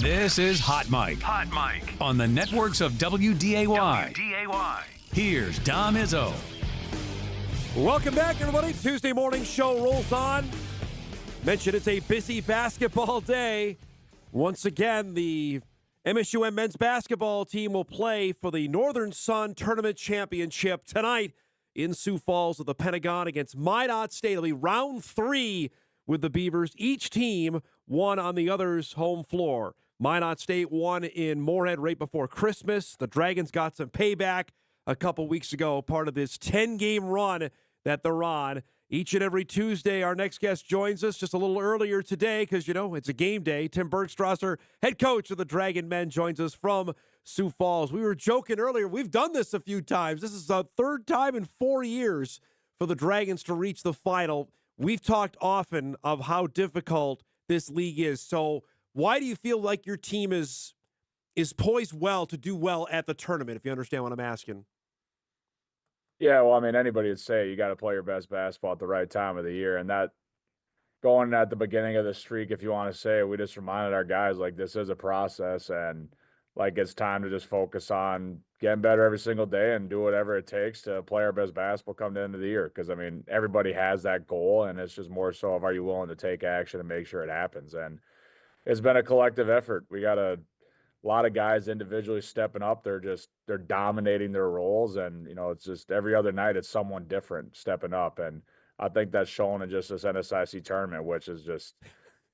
This is Hot Mike. Hot Mike. On the networks of WDAY. WDAY. Here's Dom Izzo. Welcome back, everybody. Tuesday morning show rolls on. Mentioned it's a busy basketball day. Once again, the MSU men's basketball team will play for the Northern Sun Tournament Championship tonight in Sioux Falls at the Pentagon against Minot State. It'll be round 3 with the Beavers. Each team won on the other's home floor. Minot State won in Moorhead right before Christmas. The Dragons got some payback a couple weeks ago, part of this 10-game run that they're on. Each and every Tuesday, our next guest joins us just a little earlier today because, you know, it's a game day. Tim Bergstraser, head coach of the Dragon men, joins us from Sioux Falls. We were joking earlier. We've done this a few times. This is the third time in 4 years for the Dragons to reach the final. We've talked often of how difficult this league is. So why do you feel like your team is poised well to do well at the tournament, if you understand what I'm asking? Yeah, well, I mean, anybody would say you got to play your best basketball at the right time of the year. And that going at the beginning of the streak, if you want to say it, we just reminded our guys, like, this is a process. And, like, it's time to just focus on getting better every single day and do whatever it takes to play our best basketball come the end of the year. Because, I mean, everybody has that goal. And it's just more so of, are you willing to take action and make sure it happens? And it's been a collective effort. We got a lot of guys individually stepping up. They're dominating their roles. And, you know, it's just every other night it's someone different stepping up. And I think that's shown in just this NSIC tournament, which is just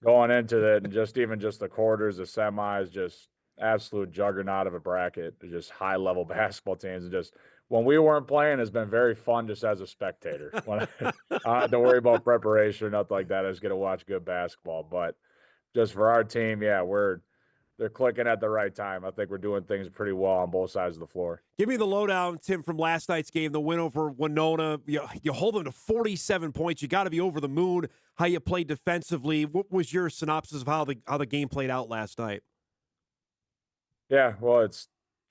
going into it and just even just the quarters, the semis, just absolute juggernaut of a bracket, just high level basketball teams. And just when we weren't playing, it's been very fun just as a spectator. When I don't have to worry about preparation or nothing like that. I just get to watch good basketball. But just for our team, yeah, they're clicking at the right time. I think we're doing things pretty well on both sides of the floor. Give me the lowdown, Tim, from last night's game, the win over Winona. You hold them to 47 points. You got to be over the moon. How you played defensively. What was your synopsis of how the game played out last night? Yeah, well, it's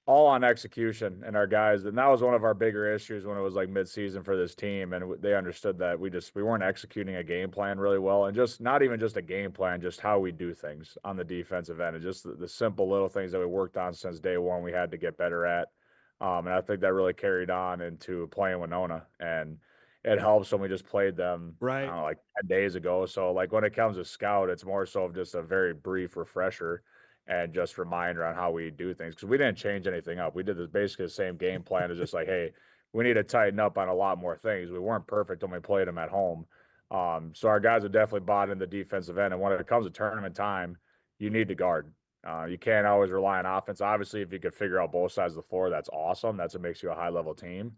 all on execution and our guys. And that was one of our bigger issues when it was like midseason for this team. And they understood that we weren't executing a game plan really well. And just not even just a game plan, just how we do things on the defensive end. And just the simple little things that we worked on since day one, we had to get better at. And I think that really carried on into playing Winona. And it helps when we just played them right, I don't know, like 10 days ago. So like when it comes to scout, it's more so of just a very brief refresher and just reminder on how we do things. Because we didn't change anything up. We did basically the same game plan. It's just like, hey, we need to tighten up on a lot more things. We weren't perfect when we played them at home. So our guys have definitely bought in the defensive end. And when it comes to tournament time, you need to guard. You can't always rely on offense. Obviously, if you could figure out both sides of the floor, that's awesome. That's what makes you a high-level team.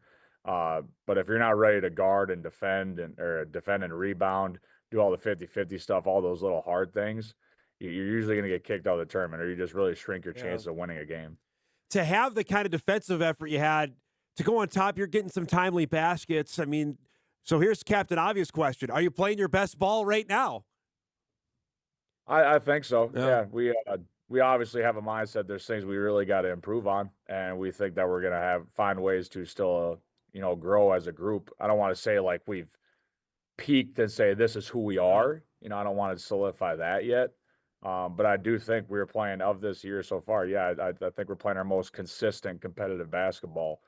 But if you're not ready to guard and defend and rebound, do all the 50-50 stuff, all those little hard things, you're usually going to get kicked out of the tournament, or you just really shrink your chances of winning a game. To have the kind of defensive effort you had, to go on top, you're getting some timely baskets. I mean, so here's Captain Obvious question. Are you playing your best ball right now? I think so. Yeah. We obviously have a mindset. There's things we really got to improve on, and we think that we're going to find ways to still, grow as a group. I don't want to say like we've peaked and say this is who we are. I don't want to solidify that yet. But I do think we're playing of this year so far. Yeah, I think we're playing our most consistent competitive basketball,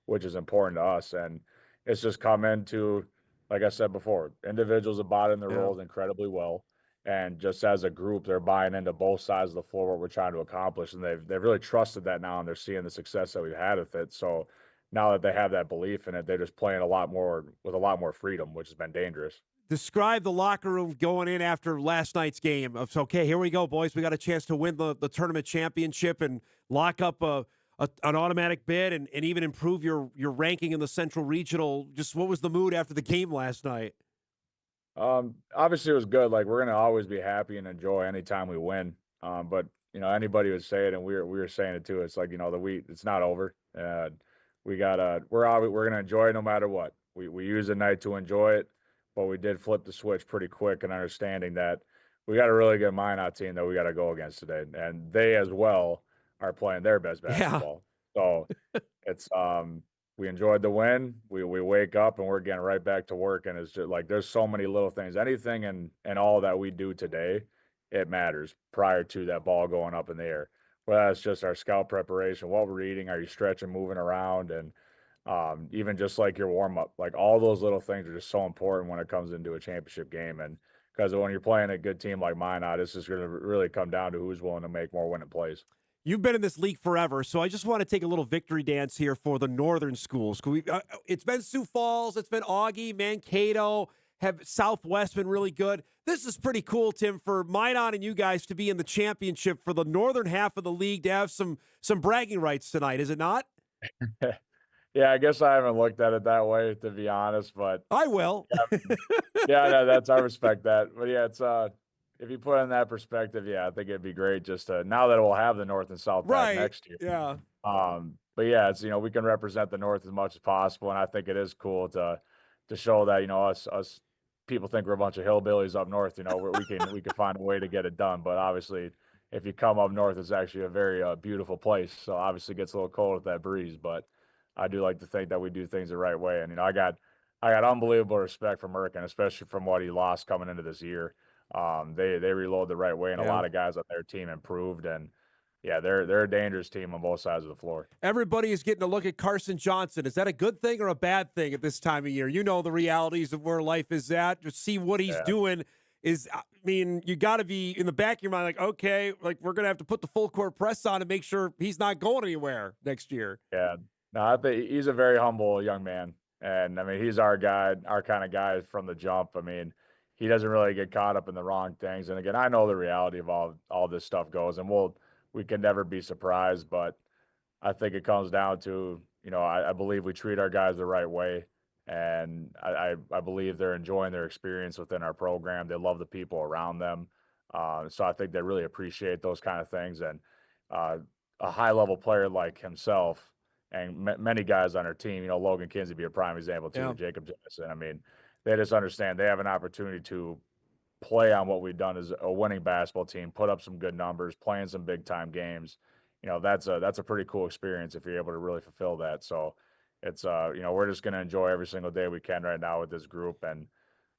which is important to us. And it's just come into, like I said before, individuals have bought in their roles incredibly well. And just as a group, they're buying into both sides of the floor what we're trying to accomplish. And they've really trusted that now, and they're seeing the success that we've had with it. So now that they have that belief in it, they're just playing with a lot more freedom, which has been dangerous. Describe the locker room going in after last night's game. Of okay, here we go, boys. We got a chance to win the tournament championship and lock up an automatic bid and even improve your ranking in the Central Regional. Just what was the mood after the game last night? Obviously it was good. Like, we're gonna always be happy and enjoy anytime we win. But anybody would say it, and we were saying it too. It's like it's not over. We're gonna enjoy it no matter what. We use the night to enjoy it. But we did flip the switch pretty quick and understanding that we got a really good Minot team that we got to go against today. And they as well are playing their best basketball. So it's we enjoyed the win. We wake up and we're getting right back to work. And it's just like there's so many little things. Anything and all that we do today it matters prior to that ball going up in the air. Whether that's just our scout preparation, what we're eating, are you stretching, moving around, and even just like your warm up, like all those little things are just so important when it comes into a championship game. And because when you're playing a good team like Minot, this is going to really come down to who's willing to make more winning plays. You've been in this league forever, so I just want to take a little victory dance here for the northern schools. It's been Sioux Falls, it's been Augie, Mankato, have Southwest been really good. This is pretty cool, Tim, for Minot and you guys to be in the championship for the northern half of the league, to have some bragging rights tonight, is it not? Yeah, I guess I haven't looked at it that way, to be honest, but I will. yeah, no, that's I respect that. But yeah, it's if you put it in that perspective, yeah, I think it'd be great just to now that we'll have the North and South back Right. next year. Yeah. But yeah, it's we can represent the North as much as possible, and I think it is cool to show that us people think we're a bunch of hillbillies up north. We can find a way to get it done. But obviously, if you come up north, it's actually a very beautiful place. So obviously, it gets a little cold with that breeze, but I do like to think that we do things the right way. And I got unbelievable respect for Merkin, especially from what he lost coming into this year. They reload the right way, and a lot of guys on their team improved. And yeah, they're a dangerous team on both sides of the floor. Everybody is getting a look at Carson Johnson. Is that a good thing or a bad thing at this time of year? You know the realities of where life is at. To see what he's doing you got to be in the back of your mind like, okay, like we're going to have to put the full court press on to make sure he's not going anywhere next year. Yeah. No, I think he's a very humble young man. And I mean, he's our guy, our kind of guy from the jump. I mean, he doesn't really get caught up in the wrong things. And again, I know the reality of all this stuff goes, and we can never be surprised, but I think it comes down to, I believe we treat our guys the right way. And I believe they're enjoying their experience within our program. They love the people around them. So I think they really appreciate those kind of things. And a high level player like himself and many guys on our team, Logan Kinsey be a prime example too, Yeah. Jacob Jennison. I mean, they just understand they have an opportunity to play on what we've done as a winning basketball team, put up some good numbers, playing some big time games. That's a pretty cool experience if you're able to really fulfill that. So it's we're just going to enjoy every single day we can right now with this group. And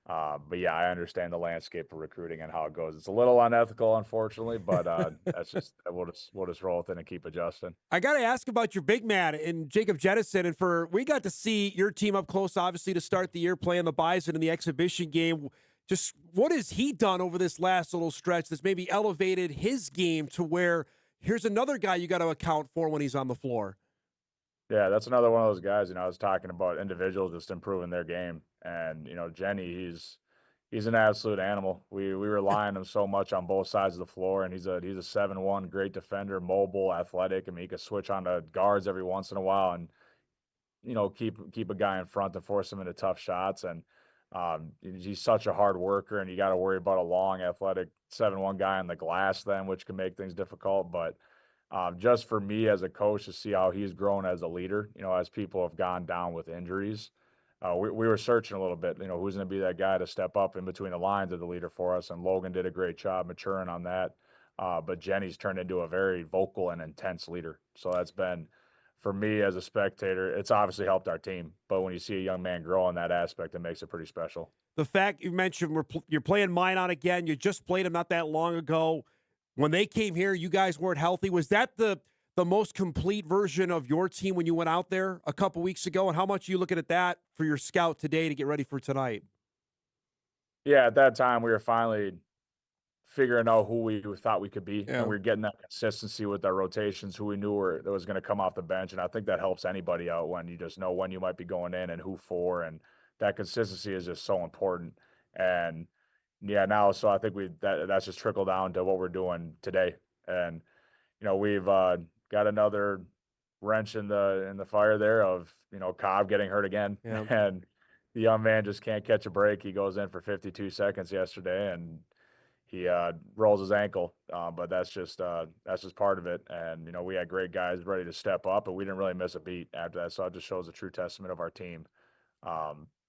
but yeah, I understand the landscape of recruiting and how it goes. It's a little unethical, unfortunately, but that's just we'll just roll with it and keep adjusting. I got to ask about your big man and Jacob Jennison. And we got to see your team up close, obviously, to start the year playing the Bison in the exhibition game. Just what has he done over this last little stretch that's maybe elevated his game to where here's another guy you got to account for when he's on the floor? Yeah, that's another one of those guys. I was talking about individuals just improving their game, and Jenny, he's an absolute animal. We rely on him so much on both sides of the floor, and he's a 7'1", great defender, mobile, athletic. I mean, he can switch on to guards every once in a while, and keep a guy in front to force him into tough shots. And he's such a hard worker, and you got to worry about a long, athletic 7'1" guy on the glass then, which can make things difficult. But just for me as a coach to see how he's grown as a leader, as people have gone down with injuries, we were searching a little bit, who's going to be that guy to step up in between the lines of the leader for us. And Logan did a great job maturing on that. But Jenny's turned into a very vocal and intense leader. So that's been, for me as a spectator, it's obviously helped our team. But when you see a young man grow in that aspect, it makes it pretty special. The fact you mentioned you're playing Minot again, you just played him not that long ago. When they came here, you guys weren't healthy. Was that the most complete version of your team when you went out there a couple weeks ago? And how much are you looking at that for your scout today to get ready for tonight? Yeah, at that time, we were finally figuring out who we thought we could be. Yeah. And we were getting that consistency with our rotations, who we knew that was going to come off the bench. And I think that helps anybody out when you just know when you might be going in and who for. And that consistency is just so important. And yeah, now, so I think that's just trickled down to what we're doing today. And, we've got another wrench in the fire there of, Cobb getting hurt again. Yeah. And the young man just can't catch a break. He goes in for 52 seconds yesterday, and he rolls his ankle. But that's just part of it. And, we had great guys ready to step up, but we didn't really miss a beat after that. So it just shows a true testament of our team.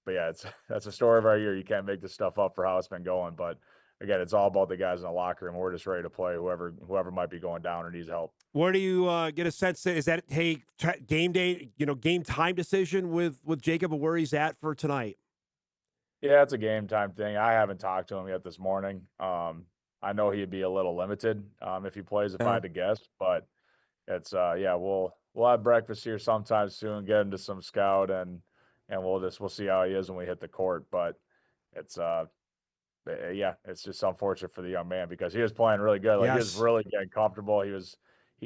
But yeah, that's a story of our year. You can't make this stuff up for how it's been going. But again, it's all about the guys in the locker room. We're just ready to play whoever might be going down or needs help. Where do you get a sense that, is that, hey, game day, game time decision with Jacob of where he's at for tonight? Yeah, it's a game time thing. I haven't talked to him yet this morning. I know he'd be a little limited if he plays, if I Yeah. had to guess. But it's yeah, we'll have breakfast here sometime soon, get him to some scout, and we'll see how he is when we hit the court. But it's yeah, it's just unfortunate for the young man because he was playing really good. Like he was Yes. really getting comfortable. He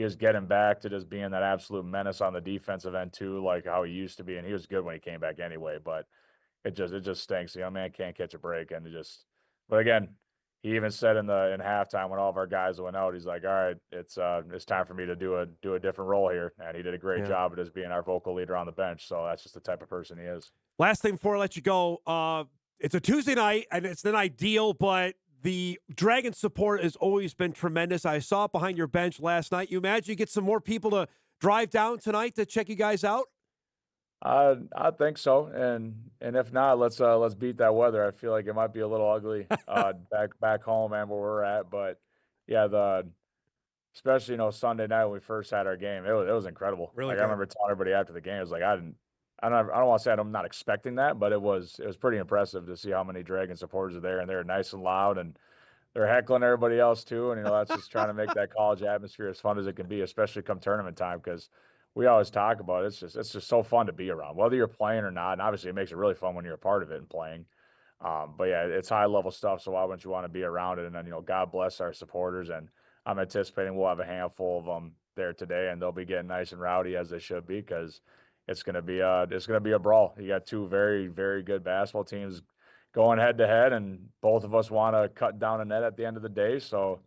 was getting back to just being that absolute menace on the defensive end too, like how he used to be. And he was good when he came back anyway. But it just stinks. The young man can't catch a break, and it just. But again, he even said in halftime when all of our guys went out, he's like, "All right, it's time for me to do a different role here," and he did a great job at just being our vocal leader on the bench. So that's just the type of person he is. Last thing before I let you go, it's a Tuesday night, and it's not ideal, but the Dragon support has always been tremendous. I saw it behind your bench last night. You imagine you get some more people to drive down tonight to check you guys out? I think so, and if not, let's beat that weather. I feel like it might be a little ugly back home and where we're at, but yeah, especially Sunday night when we first had our game, it was incredible. Really Like good. I remember telling everybody after the game, it was like I don't want to say I'm not expecting that, but it was pretty impressive to see how many Dragon supporters are there, and they're nice and loud, and they're heckling everybody else too, and that's just trying to make that college atmosphere as fun as it can be, especially come tournament time, because we always talk about it. It's just so fun to be around, whether you're playing or not, and obviously it makes it really fun when you're a part of it and playing. But yeah, it's high level stuff, so why wouldn't you want to be around it? And then God bless our supporters, and I'm anticipating we'll have a handful of them there today, and they'll be getting nice and rowdy as they should be, because it's gonna be a brawl. You got two very very good basketball teams going head to head, and both of us want to cut down a net at the end of the day. So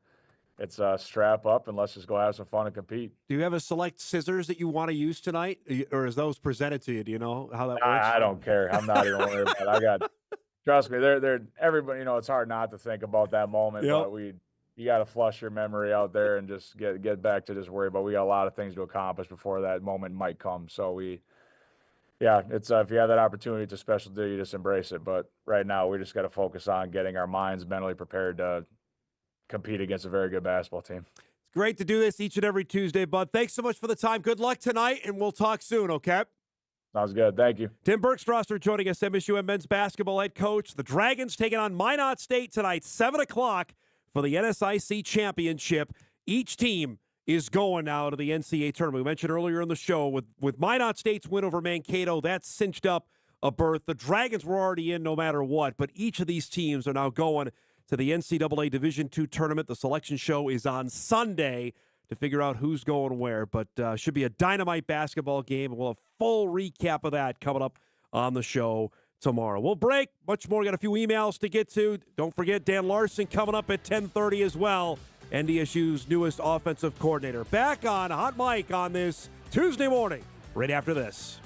it's strap up and let's just go have some fun and compete. Do you have a select scissors that you want to use tonight, or is those presented to you? Do you know how that works? I don't care. I'm not even worried about it. Trust me, they're everybody. It's hard not to think about that moment, Yep. but you got to flush your memory out there and just get back to just worry about. We got a lot of things to accomplish before that moment might come. So yeah, it's if you have that opportunity, it's a special day. You just embrace it. But right now, we just got to focus on getting our minds mentally prepared to compete against a very good basketball team. It's great to do this each and every Tuesday, bud. Thanks so much for the time. Good luck tonight, and we'll talk soon, okay? Sounds good. Thank you. Tim Bergstraser joining us, MSU men's basketball head coach. The Dragons taking on Minot State tonight, 7 o'clock for the NSIC championship. Each team is going now to the NCAA tournament. We mentioned earlier in the show with Minot State's win over Mankato, that cinched up a berth. The Dragons were already in no matter what, but each of these teams are now going to the NCAA Division II tournament. The selection show is on Sunday to figure out who's going where, but should be a dynamite basketball game. We'll have a full recap of that coming up on the show tomorrow. We'll break. Much more. Got a few emails to get to. Don't forget Dan Larson coming up at 10:30 as well. NDSU's newest offensive coordinator. Back on Hot Mic on this Tuesday morning, right after this.